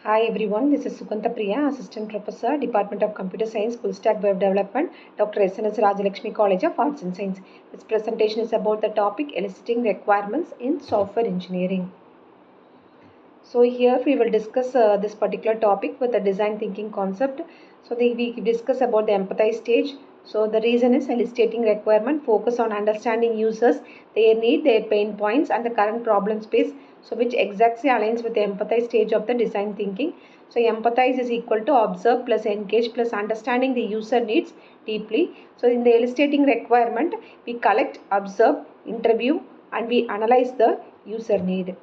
Hi everyone, this is Sugantha Priya, Assistant Professor, Department of Computer Science, Full Stack Web Development, Dr.S.S. Rajalakshmi College of Arts and Science. This presentation is about the topic eliciting requirements in software engineering. So here we will discuss this particular topic with the design thinking concept. So we discuss about the empathize stage. So the reason is eliciting requirement focus on understanding users, their need, their pain points and the current problem space. So which exactly aligns with the empathize stage of the design thinking. So empathize is equal to observe plus engage plus understanding the user needs deeply. So in the eliciting requirement, we collect, observe, interview and we analyze the user need.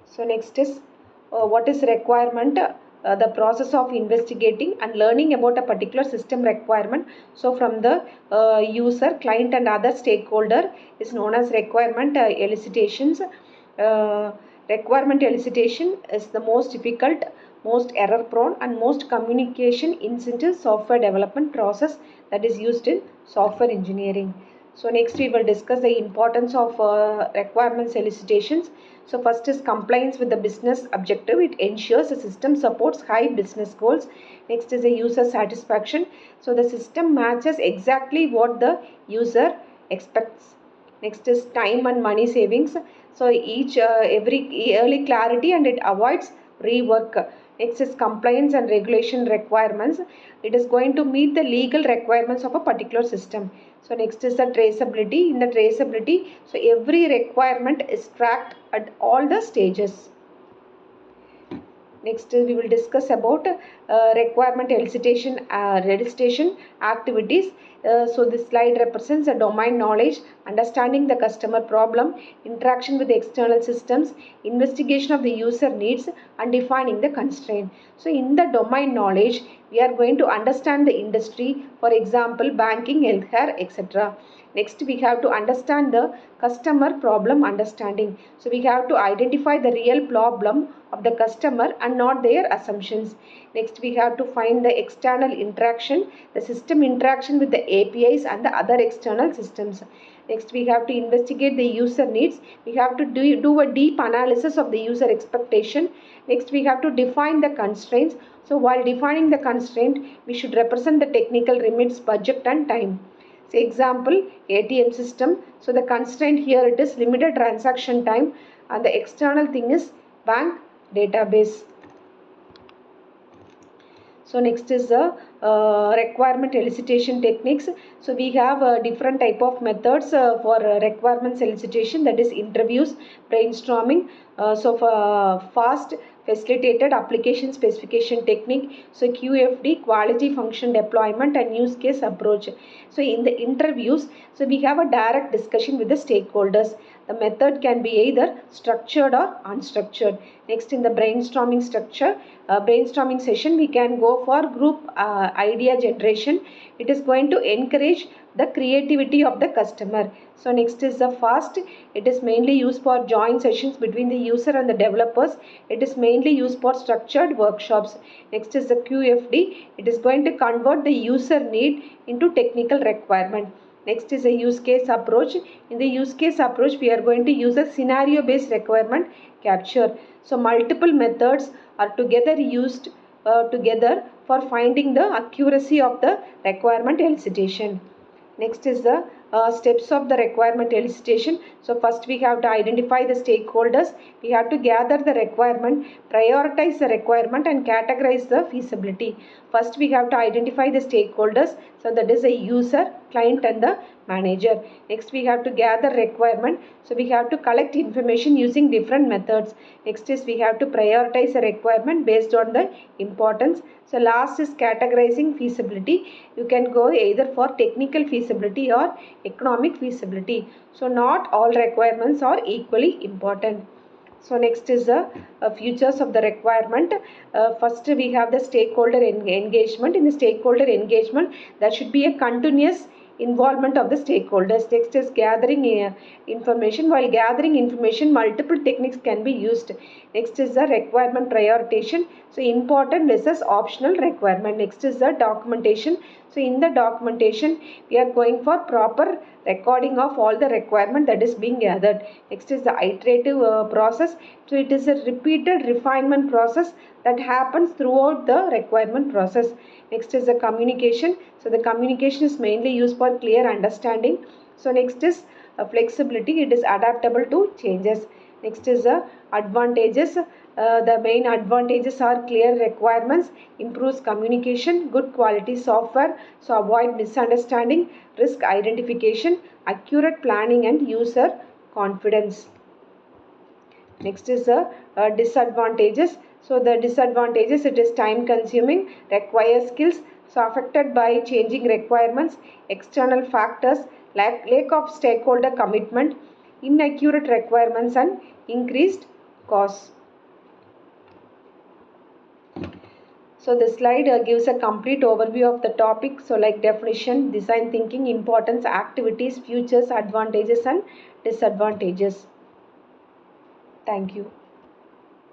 So next is what is requirement? The process of investigating and learning about a particular system requirement. So from the user, client and other stakeholder is known as requirement elicitations. Requirement elicitation is the most difficult, most error prone and most communication intensive software development process that is used in software engineering. So next we will discuss the importance of requirements elicitations. So first is compliance with the business objective. It ensures the system supports high business goals. Next is the user satisfaction. So the system matches exactly what the user expects. Next is time and money savings. So every early clarity and it avoids rework. Next is compliance and regulation requirements. It is going to meet the legal requirements of a particular system. So next is the traceability. In the traceability, so every requirement is tracked at all the stages. Next we will discuss about requirement elicitation registration activities. So this slide represents a domain knowledge, understanding the customer problem, interaction with the external systems, investigation of the user needs and defining the constraint. So in the domain knowledge, we are going to understand the industry, for example banking, healthcare, etc. Next we have to understand the customer problem understanding. So we have to identify the real problem of the customer and not their assumptions. Next we have to find the external interaction, the system interaction with the APIs and the other external systems. Next we have to investigate the user needs. We have to do a deep analysis of the user expectation. Next we have to define the constraints. So while defining the constraint, we should represent the technical limits, budget and time. Say example, ATM system. So the constraint here it is limited transaction time and the external thing is bank database. So next is the requirement elicitation techniques. So we have different type of methods for requirements elicitation, that is interviews, brainstorming. So for fast facilitated application specification technique, so QFD, quality function deployment and use case approach. So in the interviews, so we have a direct discussion with the stakeholders. The method can be either structured or unstructured. Next in the brainstorming brainstorming session, we can go for group idea generation. It is going to encourage the creativity of the customer. So next is the fast. It is mainly used for joint sessions between the user and the developers. It is mainly used for structured workshops. Next is the QFD. It is going to convert the user need into technical requirement. Next is a use case approach. In the use case approach, we are going to use a scenario based requirement capture. So multiple methods are together used together for finding the accuracy of the requirement elicitation. Next is the steps of the requirement elicitation. So first we have to identify the stakeholders. We have to gather the requirement, prioritize the requirement and categorize the feasibility. First we have to identify the stakeholders. So that is a user, client and the manager. Next we have to gather requirement. So we have to collect information using different methods. Next is we have to prioritize the requirement based on the importance. So last is categorizing feasibility. You can go either for technical feasibility or economic feasibility. So not all requirements are equally important. So next is the features of the requirement. First we have the stakeholder engagement. In the stakeholder engagement, there should be a continuous involvement of the stakeholders. Next is gathering information. While gathering information, multiple techniques can be used. Next is the requirement prioritization. So important versus optional requirement. Next is the documentation. So in the documentation, we are going for proper recording of all the requirement that is being gathered. Next is the iterative process. So it is a repeated refinement process that happens throughout the requirement process. Next is the communication. So the communication is mainly used for clear understanding. So next is flexibility. It is adaptable to changes. Next is the advantages. The main advantages are clear requirements, improves communication, good quality software, so avoid misunderstanding, risk identification, accurate planning and user confidence. Next is the disadvantages. So the disadvantages, it is time consuming, requires skills, so affected by changing requirements, external factors, lack of stakeholder commitment, inaccurate requirements and increased costs. So this slide gives a complete overview of the topic. So like definition, design thinking, importance, activities, futures, advantages and disadvantages. Thank you.